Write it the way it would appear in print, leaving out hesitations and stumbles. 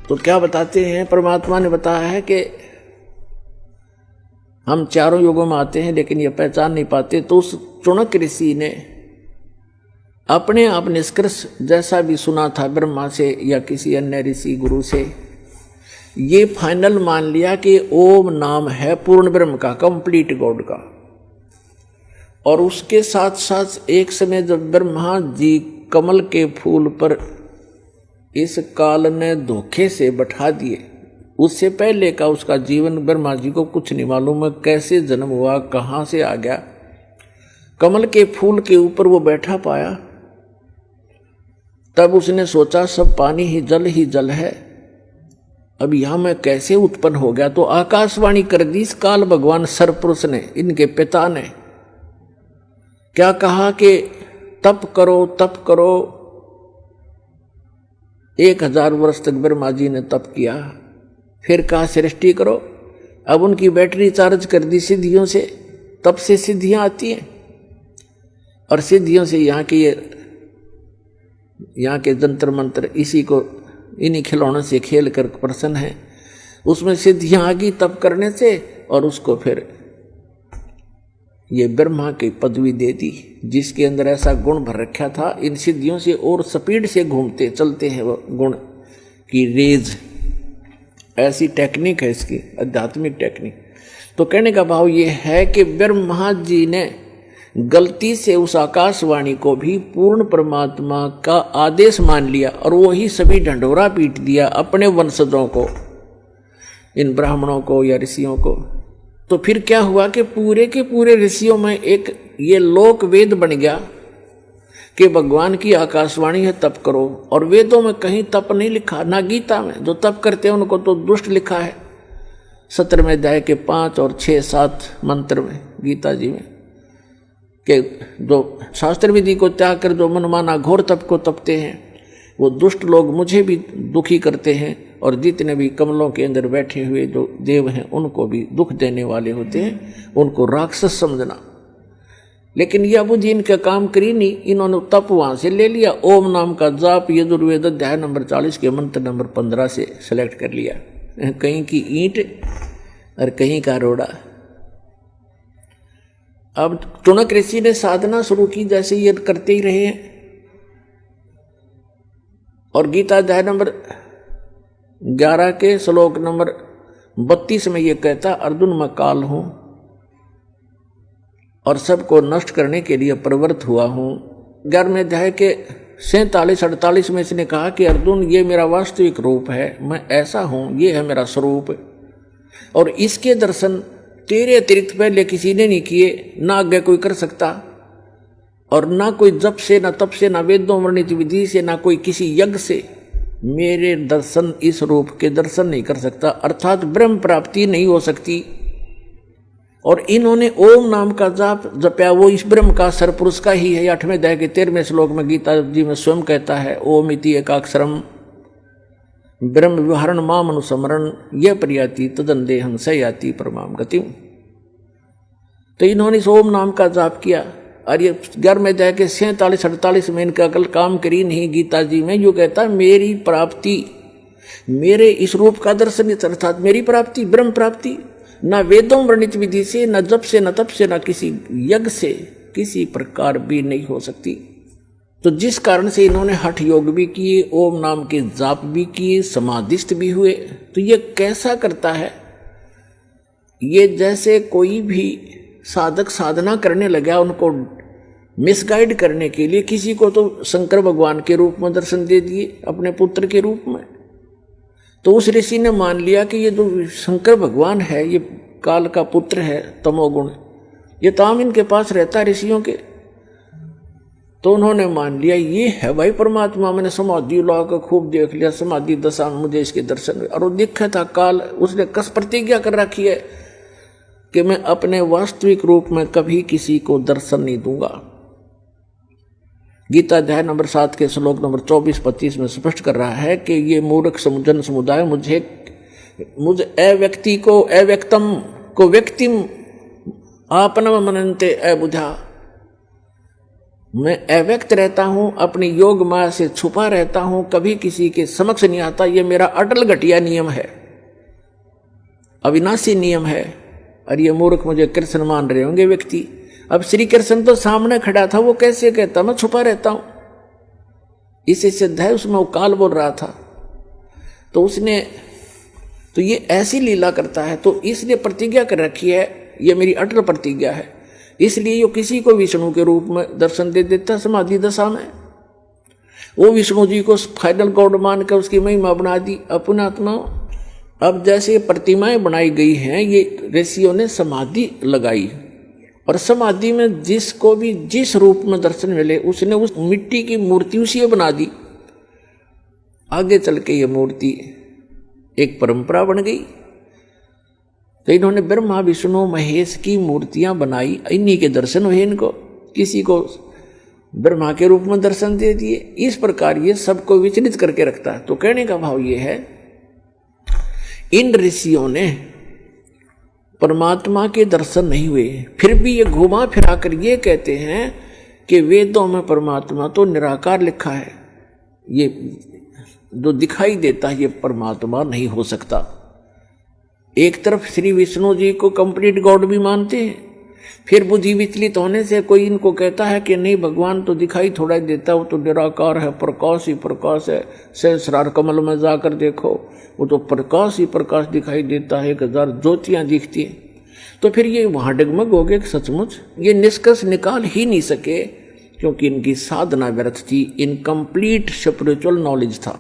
तो क्या बताते हैं, परमात्मा ने बताया है कि हम चारों युगों में आते हैं लेकिन ये पहचान नहीं पाते। तो उस चुनक ऋषि ने अपने आप निष्कर्ष जैसा भी सुना था ब्रह्मा से या किसी अन्य ऋषि गुरु से, ये फाइनल मान लिया कि ओम नाम है पूर्ण ब्रह्म का, कंप्लीट गॉड का। और उसके साथ साथ एक समय जब ब्रह्मा जी कमल के फूल पर इस काल ने धोखे से बैठा दिए, उससे पहले का उसका जीवन ब्रह्मा जी को कुछ नहीं मालूम है, कैसे जन्म हुआ, कहाँ से आ गया। कमल के फूल के ऊपर वो बैठा पाया, तब उसने सोचा सब पानी ही जल है, अब यहां मैं कैसे उत्पन्न हो गया। तो आकाशवाणी कर दी इस काल भगवान सरपुरुष ने, इनके पिता ने क्या कहा कि तप करो तप करो। 1000 वर्ष तक ब्रह्मा जी ने तप किया, फिर कहा सृष्टि करो। अब उनकी बैटरी चार्ज कर दी सिद्धियों से, तब से सिद्धियां आती हैं और सिद्धियों से यहाँ के जंतर मंत्र इसी को इन्हीं खिलौनों से खेल कर प्रसन्न है। उसमें सिद्धियां आ गई तप करने से, और उसको फिर ये ब्रह्मा की पदवी दे दी, जिसके अंदर ऐसा गुण भर रखा था। इन सिद्धियों से और स्पीड से घूमते चलते हैं वो गुण की रेज, ऐसी टेक्निक है इसकी, आध्यात्मिक टेक्निक। तो कहने का भाव ये है कि ब्रह्मा जी ने गलती से उस आकाशवाणी को भी पूर्ण परमात्मा का आदेश मान लिया, और वही सभी ढंढोरा पीट दिया अपने वंशजों को, इन ब्राह्मणों को या ऋषियों को। तो फिर क्या हुआ कि पूरे के पूरे ऋषियों में एक ये लोक वेद बन गया कि भगवान की आकाशवाणी है तप करो। और वेदों में कहीं तप नहीं लिखा, ना गीता में। जो तप करते हैं उनको तो दुष्ट लिखा है 17वें अध्याय के 5 और 6, 7 मंत्र में गीता जी में, कि जो शास्त्र विधि को त्याग कर जो मनमाना घोर तप को तपते हैं, वो दुष्ट लोग मुझे भी दुखी करते हैं, और जितने भी कमलों के अंदर बैठे हुए जो देव हैं उनको भी दुख देने वाले होते हैं, उनको राक्षस समझना। लेकिन यह बुद्धि इनका काम करी नहीं, इन्होंने तप वहां से ले लिया। ओम नाम का जाप यजुर्वेद अध्याय नंबर 40 के मंत्र नंबर 15 से सेलेक्ट कर लिया, कहीं की ईंट और कहीं का रोड़ा। अब चुनक ऋषि ने साधना शुरू की, जैसे ये करते ही रहे हैं। और गीता अध्याय नंबर 11 के श्लोक नंबर 32 में ये कहता, अर्जुन मैं काल हूं और सबको नष्ट करने के लिए प्रवृत्त हुआ हूं। 11वें अध्याय के 47-48 में इसने कहा कि अर्जुन ये मेरा वास्तविक रूप है, मैं ऐसा हूं, ये है मेरा स्वरूप, और इसके दर्शन तेरे अतिरिक्त पहले किसी ने नहीं किए, ना आगे कोई कर सकता, और ना कोई जप से, ना तप से, ना वेदों वर्णित विधि से, ना कोई किसी यज्ञ से मेरे दर्शन, इस रूप के दर्शन नहीं कर सकता, अर्थात ब्रह्म प्राप्ति नहीं हो सकती। और इन्होंने ओम नाम का जाप जपया, वो इस ब्रह्म का सरपुरुष का ही है। 8वें अध्याय के 13वें श्लोक में गीता जी में स्वयं कहता है, ओम इति एकाक्षरम ब्रह्म विहरण माम अनुस्मरण ये प्रयाति तदंदेहं स याति परमाम गतिम। तो इन्होंने इस ओम नाम का जाप किया, और ये 11वें अध्याय के 47-48 में इनका अकल काम करी नहीं। गीता जी में यो कहता है मेरी प्राप्ति, मेरे इस रूप का दर्शन, अर्थात मेरी प्राप्ति, ब्रह्म प्राप्ति, न वेदों वर्णित विधि से, न जप से, न तप से, न किसी यज्ञ से किसी प्रकार भी नहीं हो सकती। तो जिस कारण से इन्होंने हठ योग भी किए, ओम नाम के जाप भी किए, समाधिस्थ भी हुए। तो ये कैसा करता है, ये जैसे कोई भी साधक साधना करने लगा, उनको मिसगाइड करने के लिए किसी को तो शंकर भगवान के रूप में दर्शन दे दिए, अपने पुत्र के रूप में। तो उस ऋषि ने मान लिया कि ये जो शंकर भगवान है ये काल का पुत्र है, तमोगुण, ये ताम इनके पास रहता है ऋषियों के। तो उन्होंने मान लिया ये है भाई परमात्मा। मैंने समाधि ला कर खूब देख लिया, समाधि दशा में मुझे इसके दर्शन हुए। और वो देखा था काल, उसने कस प्रतिज्ञा कर रखी है कि मैं अपने वास्तविक रूप में कभी किसी को दर्शन नहीं दूंगा। गीता अध्याय नंबर 7 के श्लोक नंबर 24-25 में स्पष्ट कर रहा है कि ये मूर्ख जन समुदाय मुझे अव्यक्ति को, अव्यक्तम को व्यक्तिम आपनम मनन्ते अबुझा, मैं अव्यक्त रहता हूँ, अपनी योग माया से छुपा रहता हूँ, कभी किसी के समक्ष नहीं आता। ये मेरा अटल घटिया नियम है, अविनाशी नियम है। और ये मूर्ख मुझे कृष्ण मान रहे होंगे व्यक्ति। अब श्री कृष्ण तो सामने खड़ा था, वो कैसे कहता मैं छुपा रहता हूँ? इसे सिद्ध है उसमें वो काल बोल रहा था। तो उसने तो ये ऐसी लीला करता है, तो इसलिए प्रतिज्ञा कर रखी है, ये मेरी अटल प्रतिज्ञा है। इसलिए ये किसी को विष्णु के रूप में दर्शन दे देता समाधि दशा में। वो विष्णु जी को फाइनल गॉड मान कर उसकी महिमा बना दी अपना आत्मा। अब जैसे प्रतिमाएं बनाई गई हैं, ये ऋषियों ने समाधि लगाई, और समाधि में जिसको भी जिस रूप में दर्शन मिले उसने उस मिट्टी की मूर्ति उसी बना दी। आगे चल के ये मूर्ति एक परंपरा बन गई। तो इन्होंने ब्रह्मा विष्णु महेश की मूर्तियां बनाई, इन्हीं के दर्शन हुए इनको। किसी को ब्रह्मा के रूप में दर्शन दे दिए। इस प्रकार ये सबको विचलित करके रखता है। तो कहने का भाव ये है, इन ऋषियों ने परमात्मा के दर्शन नहीं हुए, फिर भी ये घुमा फिरा कर ये कहते हैं कि वेदों में परमात्मा तो निराकार लिखा है, ये जो दिखाई देता है ये परमात्मा नहीं हो सकता। एक तरफ श्री विष्णु जी को कंप्लीट गॉड भी मानते हैं, फिर बुद्धि विचलित होने से कोई इनको कहता है कि नहीं भगवान तो दिखाई थोड़ा ही देता, वो तो निराकार है, प्रकाश ही प्रकाश है। सहस्रार कमल में जाकर देखो, वो तो प्रकाश ही प्रकाश दिखाई देता है, 1000 ज्योतियां दिखती हैं। तो फिर ये वहाँ डगमग हो गए सचमुच ये निष्कर्ष निकाल ही नहीं सके, क्योंकि इनकी साधना व्यर्थ थी, इनकम्प्लीट स्पिरिचुअल नॉलेज था।